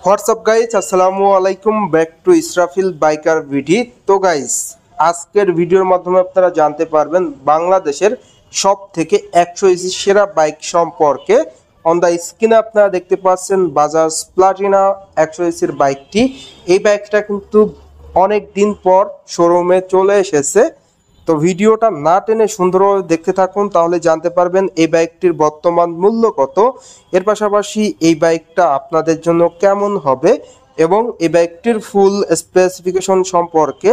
WhatsApp guys, আসসালামু আলাইকুম, back to Israfil biker ভিডি। তো গাইজ, আজকের ভিডিওর মাধ্যমে আপনারা জানতে পারবেন বাংলাদেশের সব থেকে 100 সেরা বাইক সম্পর্কে। অন দ্য স্ক্রিনে আপনারা দেখতে পাচ্ছেন বাজাজ প্লাটিনা 100 বাইকটি। এই বাইকটা কিন্তু অনেক দিন পর শোরুমে চলে এসেছে। তো ভিডিওটা না টেনে সুন্দরভাবে দেখতে থাকুন, তাহলে জানতে পারবেন এই বাইকটির বর্তমান মূল্য কত, এর পাশাপাশি এই বাইকটা আপনাদের জন্য কেমন হবে এবং এই বাইকটির ফুল স্পেসিফিকেশন সম্পর্কে।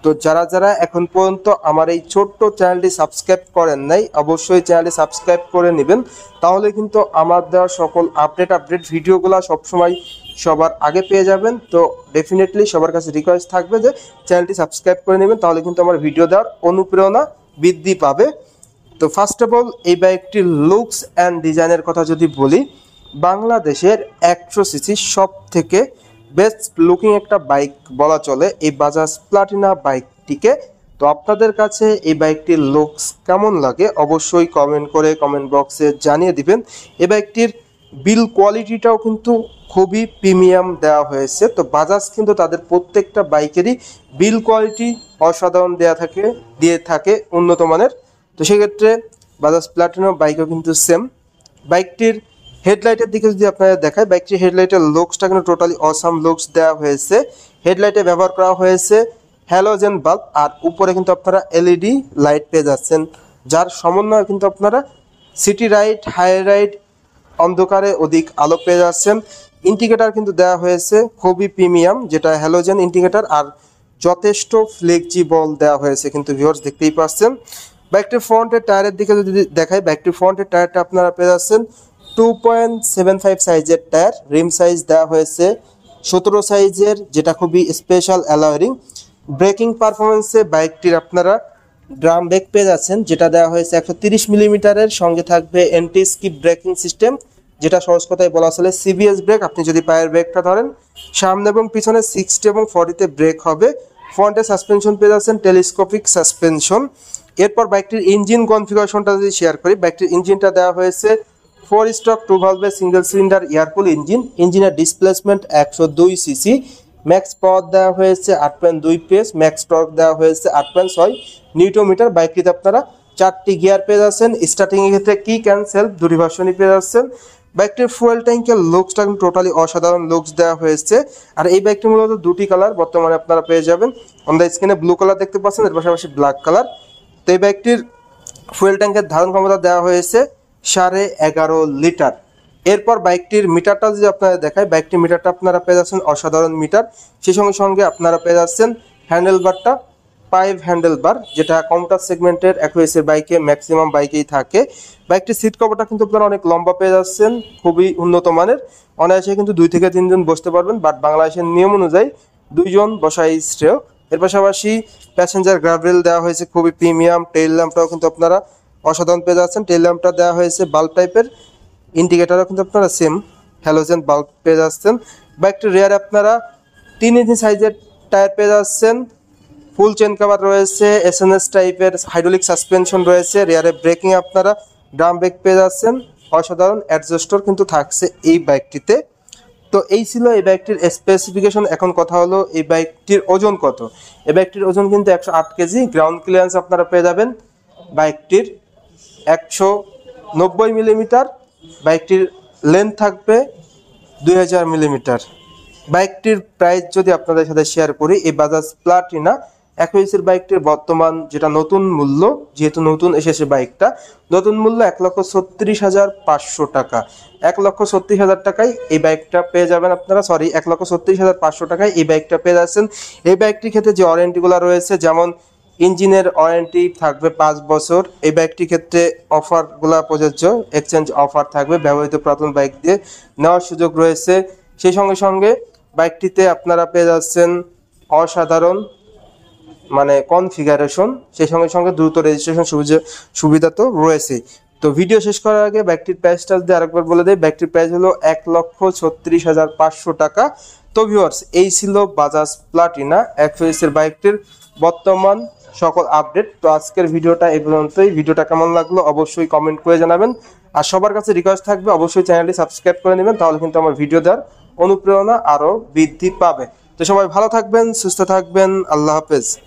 তো যারা এখন পর্যন্ত আমার এই ছোট্ট চ্যানেলটি সাবস্ক্রাইব করেন নাই, অবশ্যই চ্যানেলটি সাবস্ক্রাইব করে নেবেন, তাহলে কিন্তু আমার দেওয়া সকল আপডেট ভিডিওগুলো সবসময় সবার আগে পেয়ে যাবেন। তো ডেফিনেটলি সবার কাছে রিকোয়েস্ট থাকবে যে চ্যানেলটি সাবস্ক্রাইব করে নেবেন, তাহলে কিন্তু আমার ভিডিও দেওয়ার অনুপ্রেরণা বৃদ্ধি পাবে। তো ফার্স্ট অফ অল এই বাইকটির লুকস অ্যান্ড ডিজাইনের কথা যদি বলি, বাংলাদেশের 100 সব থেকে বেস্ট লুকিং একটা বাইক বলা চলে এই বাজাজ প্লাটিনা বাইকটিকে। তো আপনাদের কাছে এই বাইকটির লুকস কেমন লাগে অবশ্যই কমেন্ট করে কমেন্ট বক্সে জানিয়ে দিবেন। এই বাইকটির বিল কোয়ালিটিটাও কিন্তু খুবই প্রিমিয়াম দেওয়া হয়েছে। তো বাজাজ কিন্তু তাদের প্রত্যেকটা বাইকেরই বিল কোয়ালিটি অসাধারণ দিয়ে থাকে উন্নত মানের। তো সেক্ষেত্রে বাজাজ প্লাটিনা বাইকও কিন্তু সেম। বাইকটির হেডলাইটের দিকে যদি আপনারা দেখায়, বাইকটির হেডলাইটের লুকসটা কিন্তু টোটালি অসাম লুকস দেওয়া হয়েছে। হেডলাইটে ব্যবহার করা হয়েছে হ্যালোজেন বাল্ব, আর উপরে কিন্তু আপনারা এলইডি লাইট পেয়ে যাচ্ছেন, যার সমন্বয়ে কিন্তু আপনারা সিটি রাইড, হাই রাইড, অন্ধকারে অধিক আলো পেয়ে যাচ্ছেন। ইন্ডিকেটার কিন্তু দেওয়া হয়েছে খুবই প্রিমিয়াম, যেটা হ্যালোজেন ইন্ডিকেটার, আর যথেষ্ট ফ্লেক্সিবল দেওয়া হয়েছে কিন্তু ভিউয়ার্স দেখতেই পাচ্ছেন। বাইকটির ফ্রন্টের টায়ারের দিকে যদি দেখাই, বাইকটির ফ্রন্টের টায়ারটা আপনারা পেয়ে যাচ্ছেন 2.75 সাইজের টায়ার। রিম সাইজ দেওয়া হয়েছে 17 সাইজের, যেটা খুবই স্পেশাল অ্যালয় রিং। ব্রেকিং পারফরমেন্সে বাইকটির আপনারা ড্রাম ব্রেক পেয়ে যাচ্ছেন, যেটা দেওয়া হয়েছে 130 মিলিমিটারের, সঙ্গে থাকবে অ্যান্টি স্কিপ ব্রেকিং সিস্টেম, যেটা সহজ কথায় বলা চলে সিবিএস ব্রেক। আপনি যদি পায়ের ব্রেকটা ধরেন, সামনে এবং পিছনে 60 এবং 40-তে ব্রেক হবে। ফ্রন্টে সাসপেনশন পেয়ে যাচ্ছেন টেলিস্কোপিক সাসপেনশন। এরপর বাইকটির ইঞ্জিন কনফিগারেশনটা যদি শেয়ার করি, বাইকটির ইঞ্জিনটা দেওয়া হয়েছে 4 স্ট্রোক 2 ভালভের সিঙ্গেল সিলিন্ডার এয়ারকুল ইঞ্জিন। ইঞ্জিনের ডিসপ্লেসমেন্ট 102 সিসি। ম্যাক্স পাওয়ার দেওয়া হয়েছে 8.2 PS, ম্যাক্স টর্ক দেওয়া হয়েছে 8.6 নিউটন মিটার। বাইকটিতে আপনারা 4টি গিয়ার পেয়ে যাচ্ছেন। স্টার্টিং এর ক্ষেত্রে কিক অ্যান্ড সেলফ দুটি ভার্সনই পেয়ে যাচ্ছেন। বাইকটির ফুয়েল ট্যাঙ্কের লুকসটা টোটালি অসাধারণ লুকস দেওয়া হয়েছে। আর এই বাইকটি মূলত দুটি কালার বর্তমানে আপনারা পেয়ে যাবেন। অন দ্য স্ক্রিনে ব্লু কালার দেখতে পাচ্ছেন, এর পাশাপাশি ব্ল্যাক কালার। তো এই বাইকটির ফুয়েল ট্যাঙ্কের ধারণ ক্ষমতা দেওয়া হয়েছে 11.5 লিটার। এরপর বাইকটির মিটারটা যদি আপনারা দেখায়, বাইকটির মিটারটা আপনারা পেয়ে যাচ্ছেন অসাধারণ মিটার। সেই সঙ্গে সঙ্গে আপনারা পেয়ে যাচ্ছেন হ্যান্ডেলবারটা 5 হ্যান্ডেলবার, যেটা কম্পিউটার সেগমেন্টের 100 বাইকে ম্যাক্সিমাম বাইকেই থাকে। বাইকটির সিট কভারটা কিন্তু আপনারা অনেক লম্বা পেয়ে যাচ্ছেন, খুবই উন্নত মানের। অনায়াসে কিন্তু 2 থেকে 3 জন বসতে পারবেন, বাট বাংলাদেশের নিয়ম অনুযায়ী 2 জন বসাই শ্রেয়। এর পাশাপাশি প্যাসেঞ্জার গ্রাভেল দেওয়া হয়েছে খুবই প্রিমিয়াম। টেইল ল্যাম্পটাও কিন্তু আপনারা অসাধারণ পেয়ে যাচ্ছেন। টেইল ল্যাম্পটা দেওয়া হয়েছে বাল্ব টাইপের। ইন্ডিকেটারও কিন্তু আপনারা সেম হ্যালোজেন বাল্ব পেয়ে যাচ্ছেন। বাইকটির রিয়ারে আপনারা 3 ইঞ্চি সাইজের টায়ার পেয়ে যাচ্ছেন। ফুল চেন কভার রয়েছে, এসএনএস টাইপের হাইড্রোলিক সাসপেনশন রয়েছে। রিয়ারে ব্রেকিং আপনারা ড্রাম ব্রেক পেয়ে যাচ্ছেন। অসাধারণ অ্যাডজাস্টর কিন্তু থাকছে এই বাইকটিতে। তো এই ছিল এই বাইকটির স্পেসিফিকেশন। এখন কথা হলো এই বাইকটির ওজন কত। এই বাইকটির ওজন কিন্তু 108 কেজি। গ্রাউন্ড ক্লিয়ারেন্স আপনারা পেয়ে যাবেন বাইকটির 190 মিলিমিটার। বাইকটির লেন্থ থাকবে 2000 মিলিমিটার। বাইকটির প্রাইস যদি আপনাদের সাথে শেয়ার করি, এই বাজাজ প্লাটিনা 100 বাইকটির বর্তমান যেটা নতুন মূল্য, যেহেতু নতুন এসেছে বাইকটা, নতুন মূল্য 1,36,500 টাকা। 1,36,000 টাকায় এই বাইকটা পেয়ে যাবেন আপনারা, 1,36,500 টাকায় এই বাইকটা পেয়ে যাচ্ছেন। এই বাইকটির ক্ষেত্রে যে ওয়ারেন্টিগুলো রয়েছে, যেমন ইঞ্জিনের ওয়ারেন্টি থাকবে 5 বছর। এই বাইকটির ক্ষেত্রে অফারগুলো প্রযোজ্য, এক্সচেঞ্জ অফার থাকবে, ব্যবহৃত পুরাতন বাইক দিয়ে নেওয়ার সুযোগ রয়েছে। সেই সঙ্গে সঙ্গে বাইকটিতে আপনারা পেয়ে যাচ্ছেন অসাধারণ কনফিগারেশন, সেই সঙ্গে সঙ্গে দ্রুত রেজিস্ট্রেশন সুবিধা তো রয়েছে। তো ভিডিও শেষ করার আগে বাইকটির প্রাইসটা যদি আরেকবার বলে দেয়, বাইকটির প্রাইস হলো 1,36,500 টাকা। তো ভিউয়ার্স, এই ছিল বাজাজ প্লাটিনা 100 বাইকটির বর্তমান সকল আপডেট। তো আজকের ভিডিওটা এই পর্যন্তই। ভিডিওটা কেমন লাগলো অবশ্যই কমেন্ট করে জানাবেন। আর সবার কাছে রিকোয়েস্ট থাকবে অবশ্যই চ্যানেলটি সাবস্ক্রাইব করে নেবেন, তাহলে কিন্তু আমার ভিডিও দেওয়ার অনুপ্রেরণা আরো বৃদ্ধি পাবে। তো সবাই ভালো থাকবেন, সুস্থ থাকবেন, আল্লাহ হাফেজ।